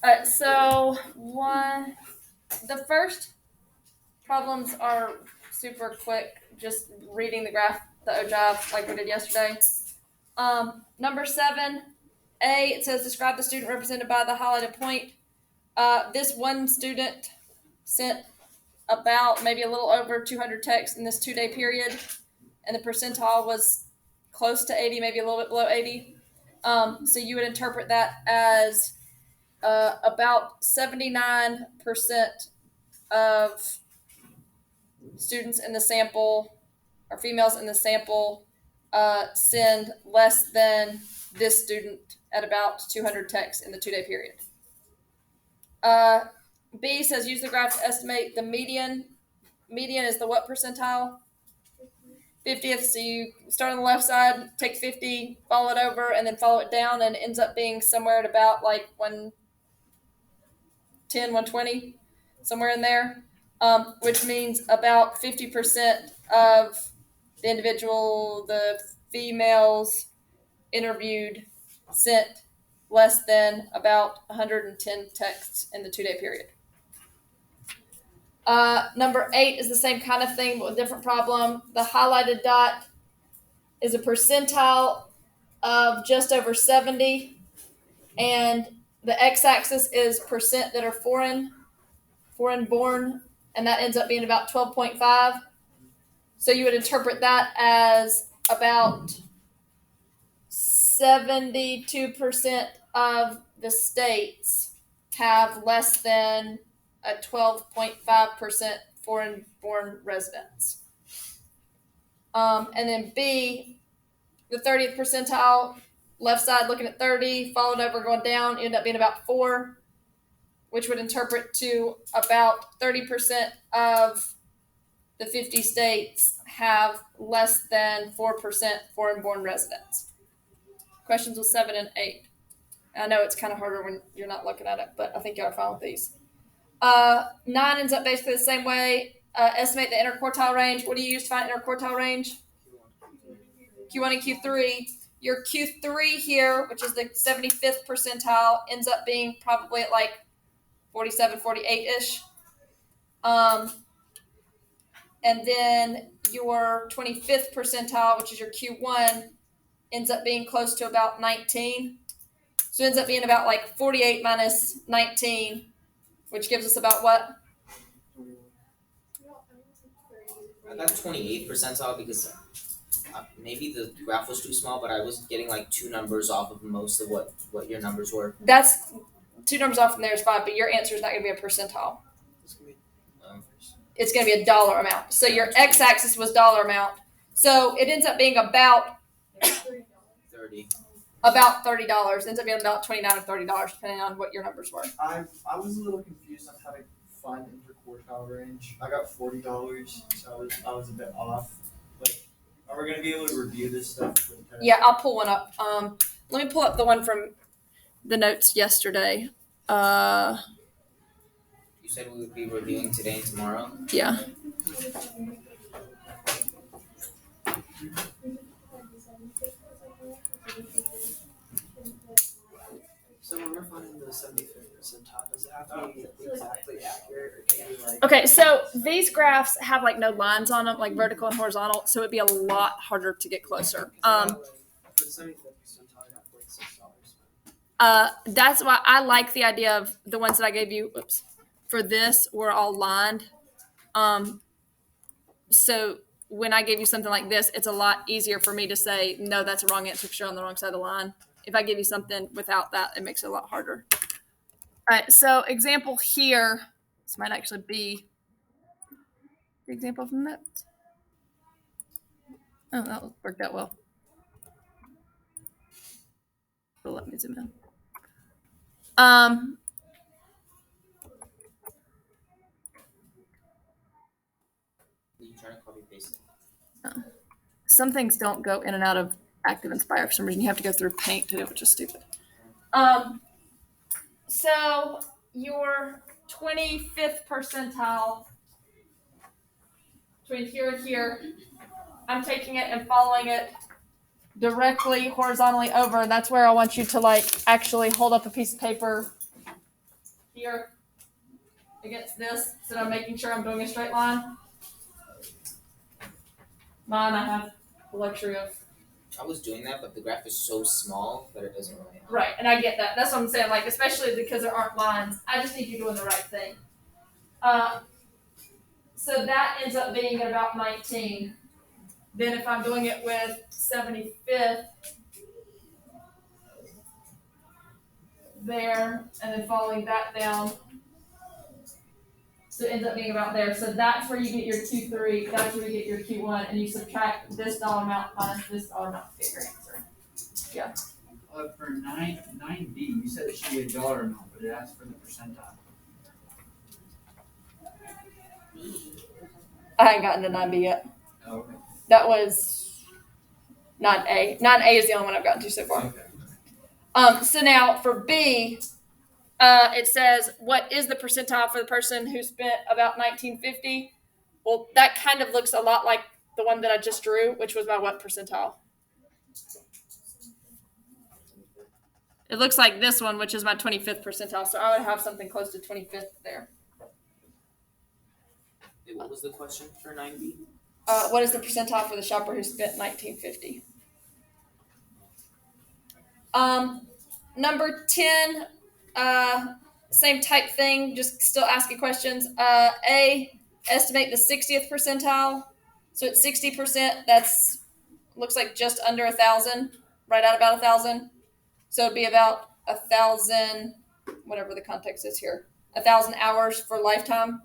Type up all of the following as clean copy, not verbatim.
The first problems are super quick. Just reading the graph, the ogive, like we did yesterday. Number 7, A, it says describe the student represented by the highlighted point. This one student sent about maybe a little over 200 texts in this 2-day period, and the percentile was close to 80, maybe a little bit below 80. So you would interpret that as about 79% of students in the sample, or females in the sample, send less than this student at about 200 texts in the 2-day period. B says use the graph to estimate the median. Median is the what percentile? 50th. So you start on the left side, take 50, follow it over, and then follow it down, and it ends up being somewhere at about like 110, 120, somewhere in there, which means about 50% of the females interviewed sent less than about 110 texts in the 2-day period. Number 8 is the same kind of thing, but with a different problem. The highlighted dot is a percentile of just over 70, and the x-axis is percent that are foreign born, and that ends up being about 12.5. So you would interpret that as about 72% of the states have less than a 12.5% foreign-born residents. And then B, the 30th percentile, left side looking at 30, followed over going down, end up being about 4, which would interpret to about 30% of the 50 states have less than 4% foreign-born residents. Questions with 7 and 8. I know it's kind of harder when you're not looking at it, but I think y'all are fine with these. 9 ends up basically the same way. Estimate the interquartile range. What do you use to find interquartile range? Q1 and Q3. Your Q3 here, which is the 75th percentile, ends up being probably at like 47, 48-ish. And then your 25th percentile, which is your Q1, ends up being close to about 19. So it ends up being about like 48 minus 19, which gives us about what? I got 28 percentile because maybe the graph was too small, but I was getting like 2 numbers off of most of what your numbers were. That's 2 numbers off from there is fine, but your answer is not going to be a percentile. It's going to be a dollar amount. So your x-axis was dollar amount. So it ends up being about 30. About $30. Ends up being about $29 or $30, depending on what your numbers were. I was a little confused on how to find interquartile range. I got $40, so I was a bit off. But are we going to be able to review this stuff? Yeah, I'll pull one up. Let me pull up the one from the notes yesterday. You said we would be reviewing today and tomorrow? Yeah. So when we're finding the 75th percentile, does it have to be exactly accurate, or can it be like? Okay, so these graphs have like no lines on them, like vertical and horizontal, so it'd be a lot harder to get closer. For the 75th percentile, I got $46. That's why I like the idea of the ones that I gave you. For this, were all lined. So when I gave you something like this, it's a lot easier for me to say, no, that's a wrong answer because you're on the wrong side of the line. If I give you something without that, it makes it a lot harder. All right, so example here, this might actually be the example from that. Oh, that worked out well. So let me zoom in. Are you trying to copy paste it? Some things don't go in and out of Active Inspire for some reason. You have to go through Paint to do it, which is stupid. So your 25th percentile between here and here, I'm taking it and following it directly horizontally over. That's where I want you to like actually hold up a piece of paper here against this, so that I'm making sure I'm doing a straight line. Mine, I have the luxury of. I was doing that, but the graph is so small that it doesn't really help. Right, and I get that. That's what I'm saying, like, especially because there aren't lines. I just need you doing the right thing. So that ends up being at about 19. Then if I'm doing it with 75th there, and then following that down, so it ends up being about there. So that's where you get your Q3, that's where you get your Q1, and you subtract this dollar amount minus this dollar amount to get your answer. Yeah. For 9B, you said it should be a dollar amount, but it asks for the percentile. I haven't gotten to 9B yet. Oh, okay. That was 9A. 9A is the only one I've gotten to so far. Okay. So now for B, it says, what is the percentile for the person who spent about 1950? Well, that kind of looks a lot like the one that I just drew, which was my what percentile? It looks like this one, which is my 25th percentile. So I would have something close to 25th there. Wait, what was the question for 9B? What is the percentile for the shopper who spent 1950? Number 10, same type thing, just still asking questions. A, estimate the 60th percentile. So it's 60%, that's looks like just under 1,000, right at about 1,000. So it'd be about 1,000, whatever the context is here, 1,000 hours for lifetime.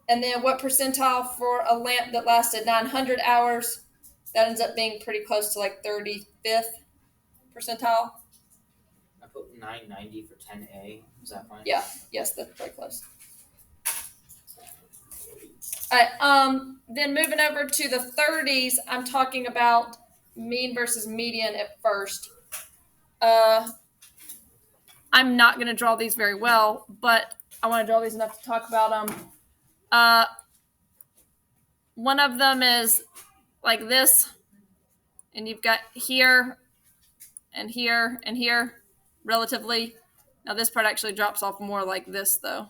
And then what percentile for a lamp that lasted 900 hours? That ends up being pretty close to like 35th percentile. I put 990 for 10A. Is that fine? Yeah. Yes, that's very close. All right. Then moving over to the 30s, I'm talking about mean versus median at first. I'm not going to draw these very well, but I want to draw these enough to talk about them. One of them is like this, and you've got here and here and here relatively. Now this part actually drops off more like this though.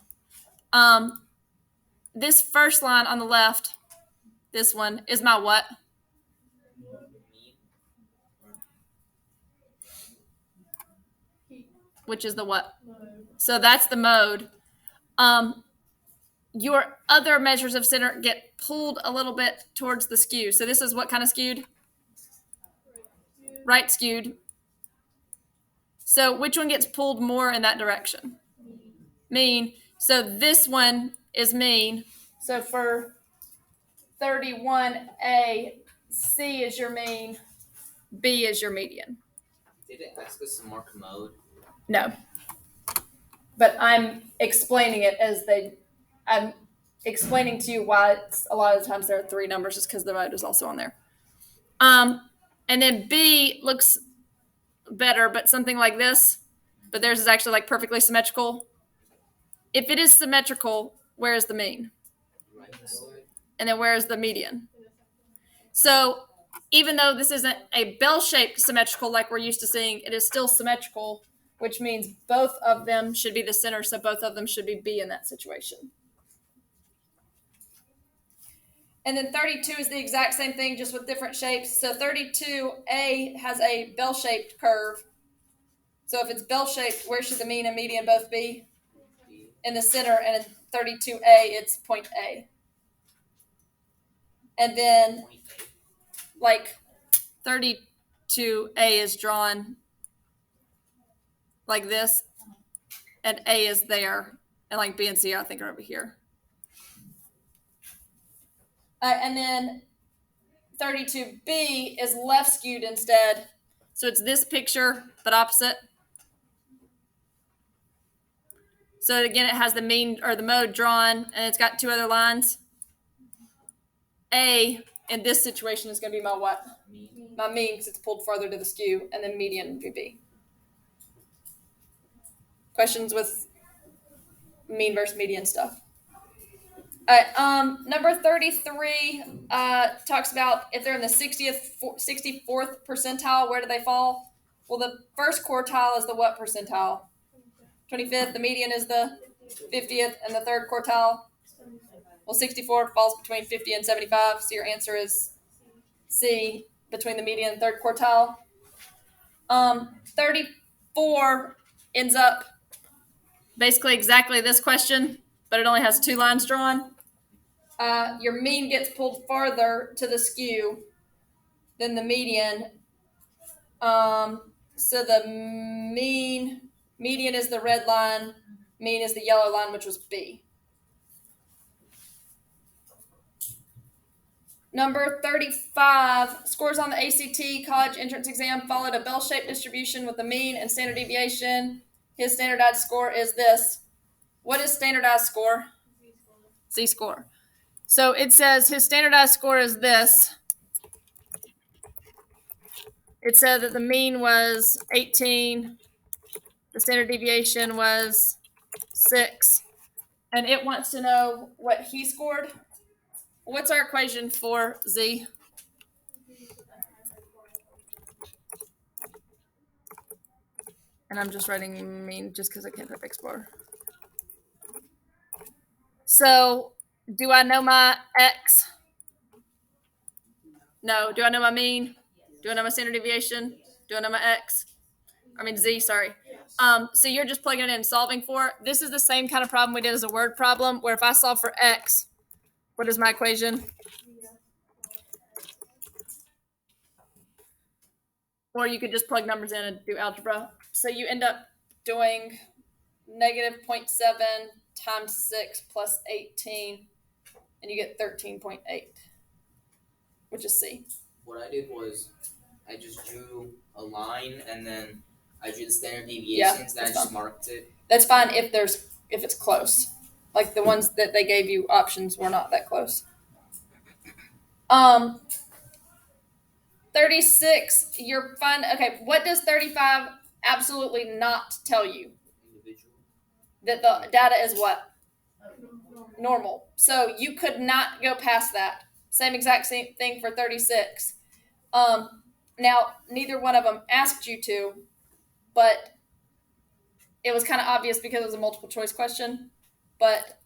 This first line on the left, this one, is my what? Which is the what? So that's the mode. Your other measures of center get pulled a little bit towards the skew. So this is what kind of skewed? Right skewed. So which one gets pulled more in that direction? Mean. So this one is mean. So for 31A, C is your mean, B is your median. Did it ask us some more commode? No. But I'm explaining it I'm explaining to you why it's, a lot of the times there are three numbers just because the mode is also on there. And then B looks better, but something like this, but theirs is actually like perfectly symmetrical. If it is symmetrical, where is the mean? Right side. And then where is the median? So even though this isn't a bell-shaped symmetrical like we're used to seeing, it is still symmetrical, which means both of them should be the center, so both of them should be B in that situation. And then 32 is the exact same thing, just with different shapes. So 32A has a bell-shaped curve. So if it's bell-shaped, where should the mean and median both be? In the center, and in 32A, it's point A. And then, like, 32A is drawn like this, and A is there, and like B and C, I think, are over here. And then 32B is left skewed instead. So it's this picture, but opposite. So again, it has the mean or the mode drawn, and it's got two other lines. A in this situation is going to be my what? Mean. My mean, because it's pulled farther to the skew, and then median would be B. Questions with mean versus median stuff? All right, number 33 talks about if they're in the 64th percentile, where do they fall? Well, the first quartile is the what percentile? 25th. The median is the 50th, and the third quartile. Well, 64 falls between 50 and 75, so your answer is C, between the median and third quartile. 34 ends up basically exactly this question, but it only has 2 lines drawn. Your mean gets pulled farther to the skew than the median. So the median is the red line, mean is the yellow line, which was B. Number 35, scores on the ACT college entrance exam followed a bell-shaped distribution with the mean and standard deviation. His standardized score is this. What is standardized score? Z-score. So it says his standardized score is this. It said that the mean was 18, the standard deviation was 6, and it wants to know what he scored. What's our equation for Z? And I'm just writing mean just because I can't type Explorer. So, do I know my X? No. Do I know my mean? Do I know my standard deviation? Do I know my X? I mean Z, sorry. So you're just plugging it in and solving for it. This is the same kind of problem we did as a word problem, where if I solve for X, what is my equation? Or you could just plug numbers in and do algebra. So you end up doing negative 0.7 times 6 plus 18, and you get 13.8, which is C. What I did was I just drew a line and then I drew the standard deviations, then I just marked it. That's fine if it's close. Like the ones that they gave you options were not that close. 36, you're fine. Okay, what does 35 absolutely not tell you? Individual. That the data is what? Normal. So you could not go past that. Same exact same thing for 36. Now, neither one of them asked you to, but it was kind of obvious because it was a multiple choice question. But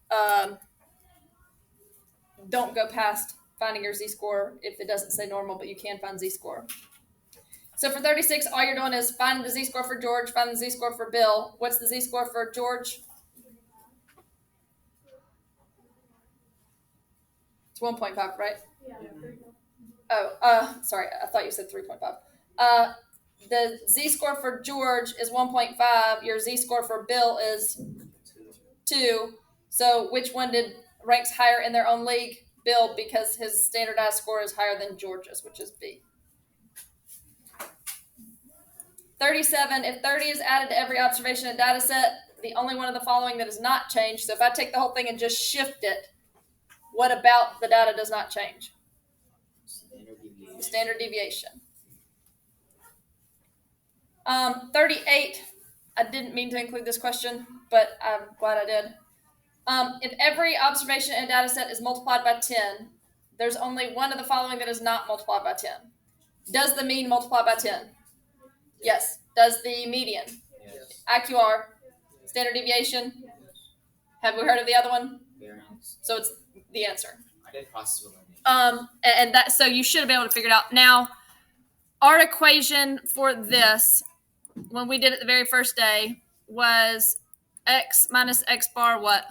don't go past finding your Z-score if it doesn't say normal, but you can find Z-score. So for 36, all you're doing is finding the Z-score for George, finding the Z-score for Bill. What's the Z-score for George? It's 1.5, right? Yeah. Oh, sorry. I thought you said 3.5. The Z-score for George is 1.5. Your Z-score for Bill is 2. So which one ranks higher in their own league? Bill, because his standardized score is higher than George's, which is B. 37, if 30 is added to every observation and data set, the only one of the following that is not changed. So if I take the whole thing and just shift it, what about the data does not change? The standard deviation. 38, I didn't mean to include this question, but I'm glad I did. If every observation and data set is multiplied by 10, there's only one of the following that is not multiplied by 10. Does the mean multiply by 10? Yes. Does the median? Yes. IQR? Standard deviation? Yes. Have we heard of the other one? Variance. So it's the answer. I did process of elimination. And that, so you should have been able to figure it out. Now, our equation for this, when we did it the very first day, was x minus x bar what?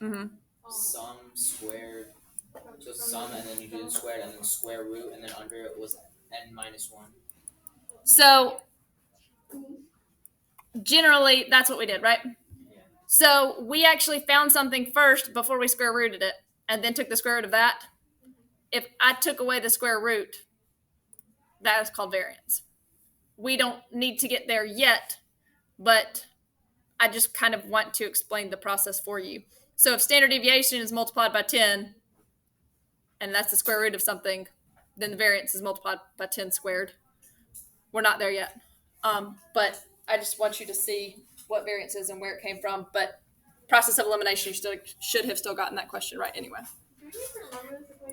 Mm-hmm. Sum squared. So sum and then you do the squared and then square root and then under it was n minus 1. So generally that's what we did, right? Yeah. So we actually found something first before we square rooted it and then took the square root of that. If I took away the square root, that is called variance. We don't need to get there yet, but I just kind of want to explain the process for you. So if standard deviation is multiplied by 10, and that's the square root of something, then the variance is multiplied by 10 squared. We're not there yet. But I just want you to see what variance is and where it came from. But process of elimination, you should have still gotten that question right anyway.